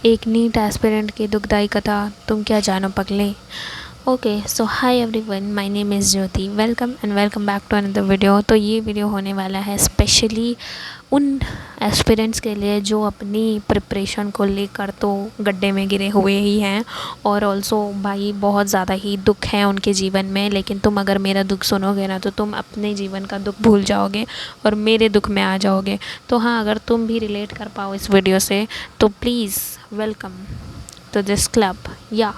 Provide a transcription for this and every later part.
एक NEET aspirant की दुखदाई कथा, तुम क्या जानो पगले। Okay, so hi everyone, my name is Jyoti. Welcome and welcome back to another video. तो ये वीडियो होने वाला है स्पेशली उन एस्पिरेंट्स के लिए जो अपनी प्रिपरेशन को लेकर तो गड्ढे में गिरे हुए ही हैं, और ऑल्सो भाई बहुत ज़्यादा ही दुख है उनके जीवन में। लेकिन तुम अगर मेरा दुख सुनोगे ना तो तुम अपने जीवन का दुख भूल जाओगे और मेरे दुख में आ जाओगे। तो हाँ, अगर तुम भी रिलेट कर पाओ इस वीडियो से तो please welcome to this club. या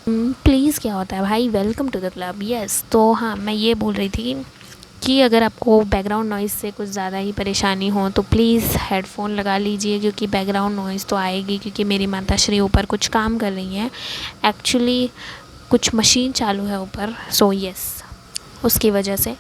प्लीज़ क्या होता है भाई, welcome to the club. Yes, तो हाँ, मैं ये बोल रही थी कि अगर आपको बैकग्राउंड नॉइज़ से कुछ ज़्यादा ही परेशानी हो तो प्लीज़ हेडफोन लगा लीजिए, क्योंकि बैकग्राउंड नॉइज़ तो आएगी, क्योंकि मेरी माताश्री ऊपर कुछ काम कर रही हैं। एक्चुअली कुछ मशीन चालू है ऊपर, सो यस, उसकी वजह से।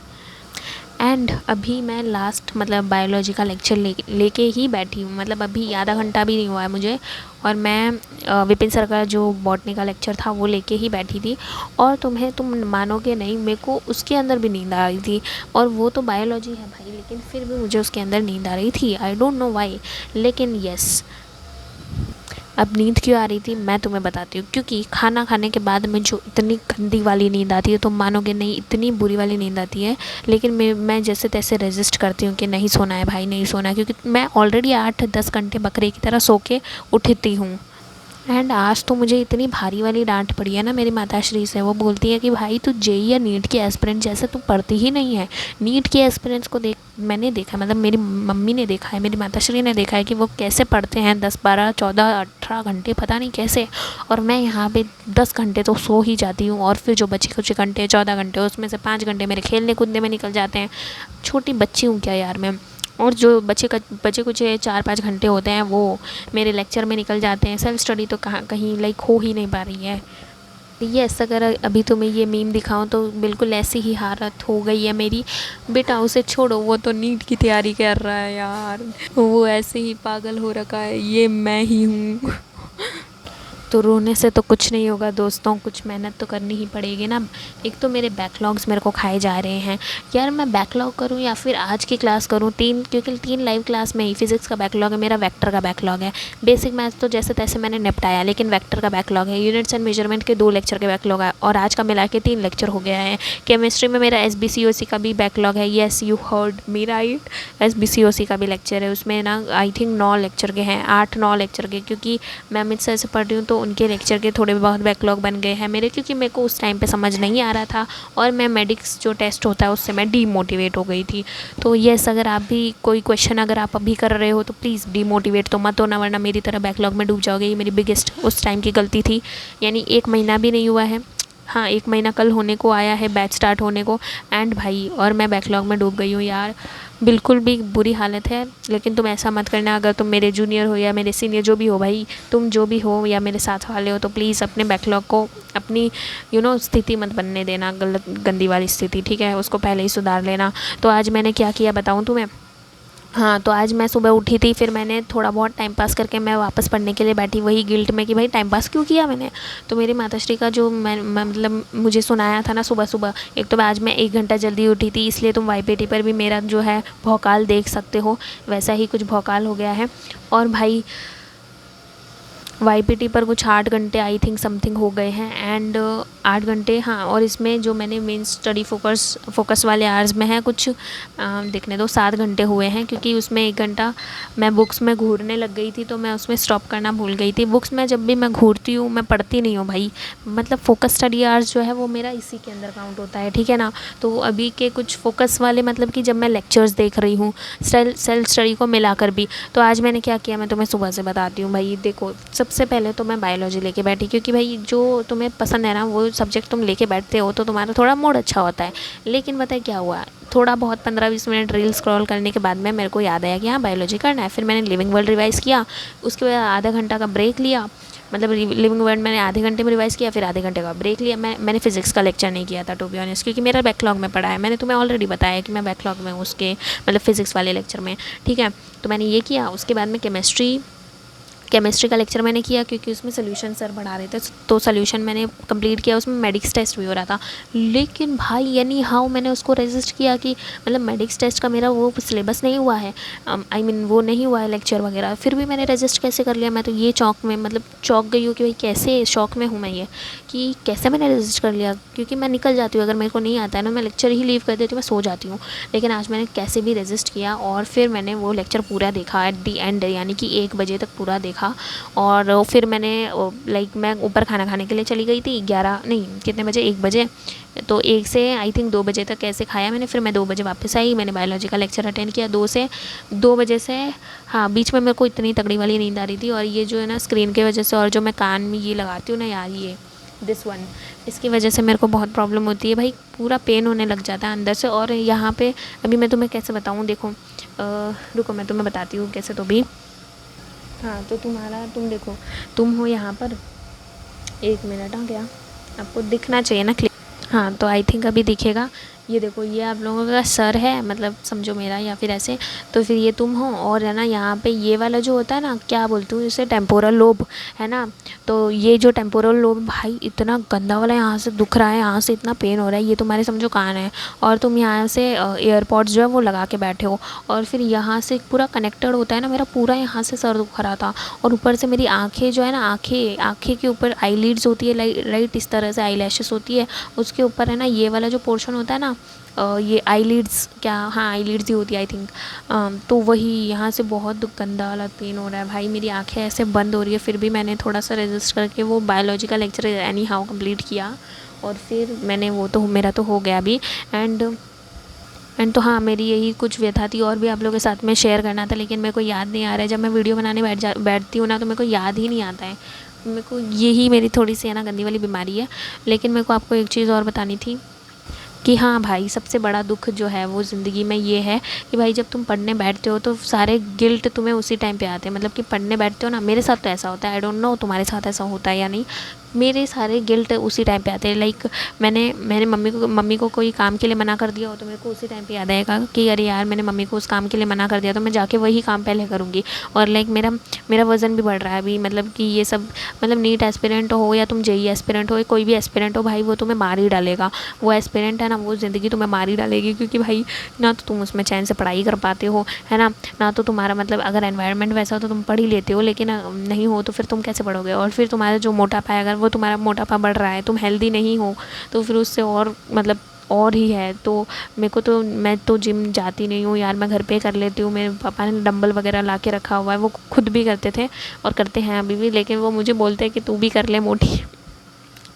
एंड अभी मैं लास्ट बायोलॉजी का लेक्चर लेके ही बैठी हूँ, अभी आधा घंटा भी नहीं हुआ है मुझे। और मैं विपिन सर का जो बॉटनी का लेक्चर था वो लेके ही बैठी थी। और तुम मानोगे नहीं, मेरे को उसके अंदर भी नींद आ रही थी। और वो तो बायोलॉजी है भाई, लेकिन फिर भी मुझे उसके अंदर नींद आ रही थी। आई डोंट नो वाई, लेकिन यस, अब नींद क्यों आ रही थी मैं तुम्हें बताती हूँ। क्योंकि खाना खाने के बाद में जो इतनी गंदी वाली नींद आती है, तुम मानोगे नहीं, इतनी बुरी वाली नींद आती है। लेकिन मैं जैसे तैसे रेजिस्ट करती हूँ कि नहीं सोना है भाई, नहीं सोना है, क्योंकि मैं ऑलरेडी 8-10 घंटे बकरे की तरह सो के उठती हूँ। एंड आज तो मुझे इतनी भारी वाली डांट पड़ी है ना मेरी माताश्री से। वो बोलती है कि भाई तू जेई या नीट के एस्पिरेंट जैसे तू पढ़ती ही नहीं है। नीट के एस्पिरेंट्स को मैंने देखा, मेरी मम्मी ने देखा है, मेरी माताश्री ने देखा है कि वो कैसे पढ़ते हैं 10-12-14-18 घंटे, पता नहीं कैसे। और मैं यहाँ पे 10 घंटे तो सो ही जाती हूँ, और फिर जो बचे कुछ घंटे 14 घंटे उसमें से 5 घंटे मेरे खेलने कूदने में निकल जाते हैं। छोटी बच्ची हूँ क्या यार मैं। और जो बचे कुछ 4-5 घंटे होते हैं वो मेरे लेक्चर में निकल जाते हैं। सेल्फ स्टडी तो कहीं हो ही नहीं पा रही है। यस, अगर अभी तुम्हें ये मीम दिखाऊं तो बिल्कुल ऐसी ही हालत हो गई है मेरी। बेटा उसे छोड़ो, वो तो नीट की तैयारी कर रहा है यार, वो ऐसे ही पागल हो रखा है, ये मैं ही हूँ। तो रोने से तो कुछ नहीं होगा दोस्तों, कुछ मेहनत तो करनी ही पड़ेगी ना। एक तो मेरे बैकलॉग्स मेरे को खाए जा रहे हैं यार। मैं बैकलॉग करूं या फिर आज की क्लास करूं, क्योंकि 3 लाइव क्लास में ही फिजिक्स का बैकलॉग है, मेरा वेक्टर का बैकलॉग है। बेसिक मैथ्स तो जैसे तैसे मैंने निपटाया, लेकिन वेक्टर का बैकलॉग है। यूनिट्स एंड मेजरमेंट के 2 लेक्चर के बैकलॉग है, और आज का मिला के 3 लेक्चर हो गया है। केमिस्ट्री में मेरा SBCOC का भी बैकलॉग है। Yes, you heard me right, SBCOC का भी लेक्चर है। उसमें ना आई थिंक 9 लेक्चर के हैं, 8-9 लेक्चर के, क्योंकि मैं अमित सर से पढ़ रही हूँ तो उनके लेक्चर के थोड़े बहुत बैकलॉग बन गए हैं मेरे, क्योंकि मेरे को उस टाइम पे समझ नहीं आ रहा था, और मैं मेडिक्स जो टेस्ट होता है उससे मैं डीमोटिवेट हो गई थी। तो येस, अगर आप भी कोई क्वेश्चन अगर आप अभी कर रहे हो तो प्लीज़ डीमोटिवेट तो मत होना, वरना मेरी तरह बैकलॉग में डूब जाओगे। ये मेरी बिगेस्ट उस टाइम की गलती थी। यानी 1 महीना भी नहीं हुआ है, हाँ 1 महीना कल होने को आया है बैच स्टार्ट होने को, एंड भाई और मैं बैकलॉग में डूब गई हूँ यार। बिल्कुल भी बुरी हालत है। लेकिन तुम ऐसा मत करना, अगर तुम मेरे जूनियर हो या मेरे सीनियर जो भी हो भाई, तुम जो भी हो या मेरे साथ वाले हो, तो प्लीज़ अपने बैकलॉग को अपनी स्थिति मत बनने देना, गलत गंदी वाली स्थिति, ठीक है, उसको पहले ही सुधार लेना। तो आज मैंने क्या किया बताऊँ तुम्हें। हाँ, तो आज मैं सुबह उठी थी, फिर मैंने थोड़ा बहुत टाइम पास करके मैं वापस पढ़ने के लिए बैठी, वही गिल्ट में कि भाई टाइम पास क्यों किया मैंने। तो मेरी माताश्री का जो मैं मुझे सुनाया था ना सुबह सुबह, एक तो आज मैं 1 घंटा जल्दी उठी थी, इसलिए तुम YPT पर भी मेरा जो है भौकाल देख सकते हो, वैसा ही कुछ भौकाल हो गया है। और भाई YPT पर कुछ 8 घंटे आई थिंक समथिंग हो गए हैं, एंड 8 घंटे, हाँ। और इसमें जो मैंने मेन स्टडी फोकस वाले आवर्स में है कुछ देखने दो 7 घंटे हुए हैं, क्योंकि उसमें 1 घंटा मैं बुक्स में घूरने लग गई थी, तो मैं उसमें स्टॉप करना भूल गई थी। बुक्स में जब भी मैं घूरती हूँ मैं पढ़ती नहीं हूँ भाई, फोकस स्टडी आवर्स जो है वो मेरा इसी के अंदर काउंट होता है, ठीक है ना। तो अभी के कुछ फोकस वाले कि जब मैं लेक्चर्स देख रही हूँ सेल्फ स्टडी को मिलाकर भी, तो आज मैंने क्या किया मैं तुम्हें सुबह से बताती हूँ भाई। देखो, सबसे पहले तो मैं बायोलॉजी लेके बैठी, क्योंकि भाई जो तुम्हें पसंद है ना वो सब्जेक्ट तुम लेके बैठते हो तो तुम्हारा थोड़ा मूड अच्छा होता है। लेकिन पता है क्या हुआ, थोड़ा बहुत 15-20 मिनट रील स्क्रॉल करने के बाद में मेरे को याद आया कि हाँ बायोलॉजी करना है। फिर मैंने लिविंग वर्ल्ड रिवाइज़ किया, उसके बाद आधा घंटा का ब्रेक लिया, लिविंग वर्ल्ड मैंने आधे घंटे में रिवाइज़ किया, फिर आधे घंटे का ब्रेक लिया। मैंने फिजिक्स का लेक्चर नहीं किया था टू बी ऑनेस्ट, क्योंकि मेरा बैकलॉग में पड़ा है। मैंने तुम्हें ऑलरेडी बताया कि मैं बैकलॉग में हूँ उसके फिजिक्स वाले लेक्चर में, ठीक है। तो मैंने ये किया, उसके बाद में केमिस्ट्री केमिस्ट्री का लेक्चर मैंने किया क्योंकि उसमें सोल्यूशन सर पढ़ा रहे थे, तो सोल्यूशन मैंने कंप्लीट किया। उसमें मेडिक्स टेस्ट भी हो रहा था, लेकिन भाई यानी हाउ मैंने उसको रेजिस्ट किया कि मतलब मेडिक्स टेस्ट का मेरा वो सिलेबस नहीं हुआ है, आई मीन वो नहीं हुआ है लेक्चर वगैरह, फिर भी मैंने रेजिस्ट कैसे कर लिया। मैं तो ये चौंक में मतलब चौंक गई हूँ कि भाई कैसे शौक में हूँ मैं, ये कि कैसे मैंने रेजिस्ट कर लिया। क्योंकि मैं निकल जाती हूँ, अगर मेरे को नहीं आता है ना मैं लेक्चर ही लीव कर देती हूँ, मैं सो जाती हूँ। लेकिन आज मैंने कैसे भी रेजिस्ट किया और फिर मैंने वो लेक्चर पूरा देखा एट दी एंड, यानी कि 1 बजे तक पूरा देखा। और फिर मैंने लाइक मैं ऊपर खाना खाने के लिए चली गई थी, 11 नहीं कितने बजे, 1 बजे, तो 1 से आई थिंक 2 बजे तक ऐसे खाया मैंने। फिर मैं 2 बजे वापस आई, मैंने बायोलॉजी का लेक्चर अटेंड किया 2 बजे से। हाँ, बीच में मेरे को इतनी तगड़ी वाली नींद आ रही थी, और ये जो है ना स्क्रीन की वजह से, और जो मैं कान में ये लगाती हूँ ना यार, ये दिस वन, इसकी वजह से मेरे को बहुत प्रॉब्लम होती है भाई, पूरा पेन होने लग जाता है अंदर से। और यहाँ पे अभी मैं तुम्हें कैसे बताऊँ, देखो रुको मैं तुम्हें बताती हूँ कैसे। तो भी हाँ, तो तुम देखो, तुम हो यहाँ पर, 1 मिनट, हाँ क्या आपको दिखना चाहिए ना क्लियर? हाँ, तो आई थिंक अभी दिखेगा। ये देखो, ये आप लोगों का सर है, मतलब समझो मेरा, या फिर ऐसे। तो फिर ये तुम हो, और है ना यहाँ पे ये वाला जो होता है ना, क्या बोलती हूँ इसे, टेम्पोरल लोब है ना। तो ये जो टेम्पोरल लोब भाई इतना गंदा वाला, यहाँ से दुख रहा है, यहाँ से इतना पेन हो रहा है, ये तुम्हारे समझो कान है, और तुम यहाँ से एयरपॉड्स जो है वो लगा के बैठे हो, और फिर यहाँ से पूरा कनेक्टेड होता है ना, मेरा पूरा यहाँ से सर दुख रहा था। और ऊपर से मेरी आँखें जो है ना, आँखें के ऊपर आईलिड्स होती है, राइट, इस तरह से आई लैशेस होती है, उसके ऊपर है ना ये वाला जो पोर्शन होता है ना, ये आईलिड्स, क्या, हाँ आईलिड्स ही होती है आई थिंक। तो वही यहाँ से बहुत गंदा वाला पेन हो रहा है भाई, मेरी आंखें ऐसे बंद हो रही है। फिर भी मैंने थोड़ा सा रेजिस्ट करके वो बायोलॉजी का लेक्चर एनी हाउ कम्प्लीट किया, और फिर मैंने वो तो मेरा तो हो गया अभी। एंड तो हाँ, मेरी यही कुछ व्यथा थी, और भी आप लोगों के साथ में शेयर करना था, लेकिन मेरे को याद नहीं आ रहा है। जब मैं वीडियो बनाने बैठती हूँ ना, तो मेरे को याद ही नहीं आता है। मेरे को यही मेरी थोड़ी सी है ना गंदी वाली बीमारी है। लेकिन मेरे को आपको एक चीज़ और बतानी थी कि हाँ भाई, सबसे बड़ा दुख जो है वो ज़िंदगी में ये है कि भाई जब तुम पढ़ने बैठते हो तो सारे गिल्ट तुम्हें उसी टाइम पे आते हैं। मतलब कि पढ़ने बैठते हो ना, मेरे साथ तो ऐसा होता है, आई डोंट नो तुम्हारे साथ ऐसा होता है या नहीं, मेरे सारे गिल्ट उसी टाइम पे आते हैं। लाइक मैंने मम्मी को कोई काम के लिए मना कर दिया हो, तो मेरे को उसी टाइम पे याद आएगा कि अरे यार मैंने मम्मी को उस काम के लिए मना कर दिया, तो मैं जाके वही काम पहले करूँगी। और लाइक मेरा वज़न भी बढ़ रहा है अभी, मतलब कि ये सब, मतलब नीट एस्पिरेंट हो या तुम जेई एस्पिरेंट हो, कोई भी एस्पिरेंट हो भाई, वो तुम्हें मार ही डालेगा। वो एस्पिरेंट है ना, वो ज़िंदगी तुम्हें मार ही डालेगी, क्योंकि भाई ना तो तुम उसमें चैन से पढ़ाई कर पाते हो, है ना तो तुम्हारा मतलब अगर एनवायरनमेंट वैसा हो तो तुम पढ़ ही लेते हो, लेकिन नहीं हो तो फिर तुम कैसे पढ़ोगे। और फिर तुम्हारा जो मोटापा है, अगर वो तुम्हारा मोटापा बढ़ रहा है, तुम हेल्दी नहीं हो, तो फिर उससे और मतलब और ही है। तो मेरे को तो, मैं तो जिम जाती नहीं हूँ यार, मैं घर पे कर लेती हूँ। मेरे पापा ने डंबल वगैरह ला के रखा हुआ है, वो खुद भी करते थे और करते हैं अभी भी, लेकिन वो मुझे बोलते हैं कि तू भी कर ले मोटी,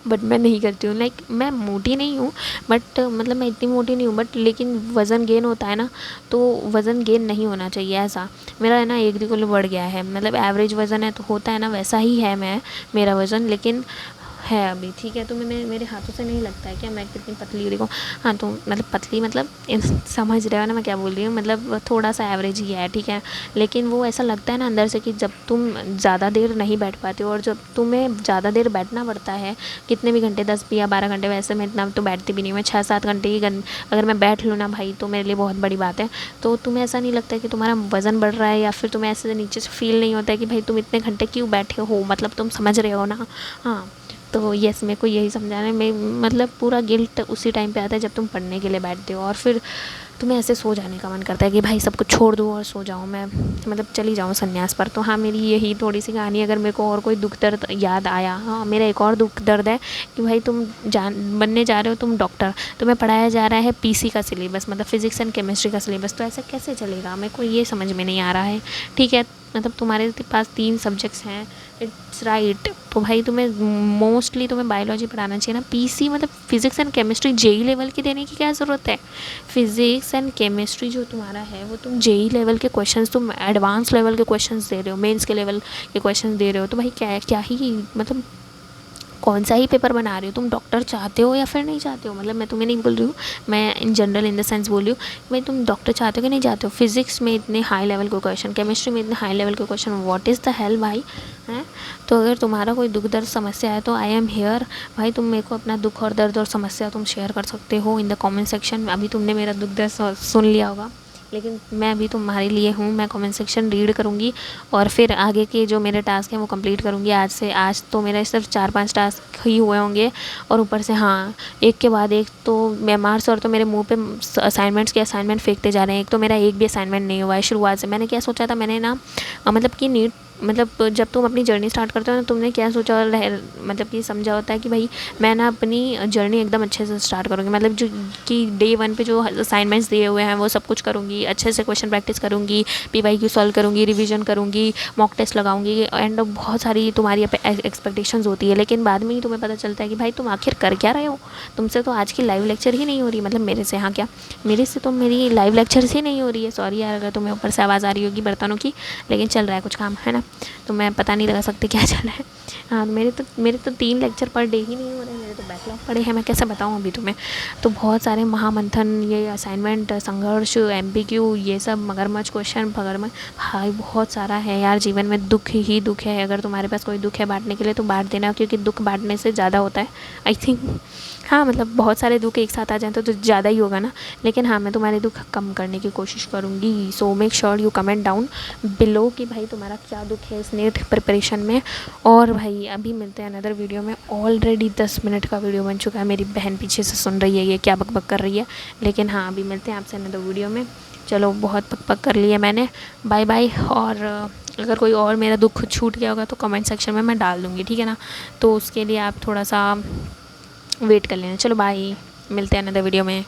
बट मैं नहीं करती हूँ। लाइक मैं मोटी नहीं हूँ, बट मतलब मैं इतनी मोटी नहीं हूँ, बट लेकिन वज़न गेन होता है ना, तो वज़न गेन नहीं होना चाहिए ऐसा। मेरा है ना 1 किलो बढ़ गया है, मतलब एवरेज वज़न है तो होता है ना वैसा ही है मेरा वज़न, लेकिन है अभी ठीक है। तो मेरे हाथों से नहीं लगता है कि मैं कितनी पतली देखो। हाँ, तो मतलब पतली मतलब समझ रहे हो ना मैं क्या बोल रही हूँ, मतलब थोड़ा सा एवरेज ही है, ठीक है। लेकिन वो ऐसा लगता है ना अंदर से कि जब तुम ज़्यादा देर नहीं बैठ पाते हो, और जब तुम्हें ज़्यादा देर बैठना पड़ता है, कितने भी घंटे, 10 या 12 घंटे, वैसे मैं इतना तो बैठती भी नहीं, मैं 6-7 घंटे ही अगर मैं बैठ लूँ ना भाई, तो मेरे लिए बहुत बड़ी बात है। तो तुम्हें ऐसा नहीं लगता कि तुम्हारा वज़न बढ़ रहा है, या फिर तुम्हें ऐसे नीचे से फील नहीं होता है कि भाई तुम इतने घंटे क्यों बैठे हो, मतलब तुम समझ रहे हो ना। हाँ, तो यस, मेरे को यही समझाना है। मैं मतलब पूरा गिल्ट उसी टाइम पे आता है जब तुम पढ़ने के लिए बैठते हो, और फिर तुम्हें ऐसे सो जाने का मन करता है कि भाई सब कुछ छोड़ दूँ और सो जाऊँ, मैं मतलब चली जाऊँ संन्यास पर। तो हाँ, मेरी यही थोड़ी सी कहानी। अगर मेरे को और कोई दुख दर्द याद आया, हाँ मेरा एक और दुख दर्द है कि भाई तुम बनने जा रहे हो तुम डॉक्टर, तुम्हें पढ़ाया जा रहा है पीसी का सिलेबस, मतलब फिजिक्स एंड केमिस्ट्री का सिलेबस, तो ऐसा कैसे चलेगा, मेरे को ये समझ में नहीं आ रहा है। ठीक है, मतलब तुम्हारे पास 3 सब्जेक्ट्स हैं, इट्स राइट, तो भाई तुम्हें मोस्टली तुम्हें बायोलॉजी पढ़ाना चाहिए ना। पीसी मतलब physics and chemistry JEE level की देने की क्या ज़रूरत है। फिजिक्स एंड केमिस्ट्री जो तुम्हारा है वो तुम जेई लेवल के क्वेश्चंस, तुम एडवांस लेवल के क्वेश्चंस दे रहे हो, मेंस के लेवल के क्वेश्चंस दे रहे हो, तो भाई क्या ही मतलब कौन सा ही पेपर बना रहे हो तुम। डॉक्टर चाहते हो या फिर नहीं चाहते हो, मतलब मैं तुम्हें नहीं बोल रही हूँ, मैं in general in the sense बोल रही हूँ भाई तुम डॉक्टर चाहते हो कि नहीं चाहते हो। फिजिक्स में इतने हाई लेवल के क्वेश्चन, केमिस्ट्री में इतने हाई लेवल के question, what is the hell भाई, हैं। तो अगर तुम्हारा कोई दुख दर्द समस्या है तो आई एम हेयर भाई, तुम मेरे को अपना दुख और दर्द और समस्या तुम शेयर कर सकते हो इन द कॉमेंट सेक्शन। अभी तुमने मेरा दुख दर्द सुन लिया होगा लेकिन मैं अभी तुम्हारे लिए हूँ। मैं कमेंट सेक्शन रीड करूँगी और फिर आगे के जो मेरे टास्क हैं वो कंप्लीट करूँगी आज से। आज तो मेरा सिर्फ 4-5 टास्क ही हुए होंगे और ऊपर से हाँ, एक के बाद एक तो मेमार सर तो मेरे मुंह पे असाइनमेंट्स के असाइनमेंट फेंकते जा रहे हैं। एक तो मेरा एक भी असाइनमेंट नहीं हुआ है शुरुआत से। मैंने क्या सोचा था, मैंने ना मतलब कि नीट मतलब जब तुम अपनी जर्नी स्टार्ट करते हो ना, तुमने क्या सोचा मतलब कि समझा होता है कि भाई मैं ना अपनी जर्नी एकदम अच्छे से स्टार्ट करूँगी। मतलब जो कि डे 1 पे जो असाइनमेंट्स दिए हुए हैं वो सब कुछ करूँगी, अच्छे से क्वेश्चन प्रैक्टिस करूँगी, PYQ सॉल्व करूँगी, रिवीजन करूँगी, मॉक टेस्ट लगाऊंगी एंड बहुत सारी तुम्हारी एक्सपेक्टेशंस होती है। लेकिन बाद में ही तुम्हें पता चलता है कि भाई तुम आखिर कर क्या रहे हो। तुमसे तो आज की लाइव लेक्चर ही नहीं हो रही, मतलब मेरे से, हाँ क्या मेरे से तो मेरी लाइव लेक्चर्स ही नहीं हो रही है। सॉरी यार अगर तुम्हें ऊपर से आवाज़ आ रही होगी बर्तनों की, लेकिन चल रहा है कुछ काम, है ना, तो मैं पता नहीं लगा सकती क्या चल रहा है। हाँ, मेरे तो 3 लेक्चर पर डे ही नहीं हो रहे, मेरे तो बैकलॉग पड़े हैं, मैं कैसे बताऊँ अभी तुम्हें। तो बहुत सारे महामंथन, ये असाइनमेंट, संघर्ष, MPQ, ये सब मगरमच्छ क्वेश्चन, मगरमच्छ, भाई बहुत सारा है यार। जीवन में दुख ही दुख है। अगर तुम्हारे पास कोई दुख है बांटने के लिए तो बांट देना, क्योंकि दुख बांटने से ज़्यादा होता है आई थिंक। हाँ मतलब बहुत सारे दुख एक साथ आ जाएँ तो ज़्यादा ही होगा ना, लेकिन हाँ मैं तुम्हारे दुख कम करने की कोशिश करूँगी। So make sure you comment down below कि भाई तुम्हारा क्या दुख है इस नीट प्रिपरेशन में। और भाई अभी मिलते हैं अनदर वीडियो में। ऑलरेडी 10 मिनट का वीडियो बन चुका है। मेरी बहन पीछे से सुन रही है ये क्या बक बक कर रही है, लेकिन हाँ अभी मिलते हैं आपसे अनदर वीडियो में। चलो बहुत पक पक कर लिया मैंने, बाय बाय। और अगर कोई और मेरा दुख छूट गया होगा तो कमेंट सेक्शन में मैं डाल दूँगी, ठीक है ना। तो उसके लिए आप थोड़ा सा वेट कर लेना। चलो बाय, मिलते हैं अनदर वीडियो में।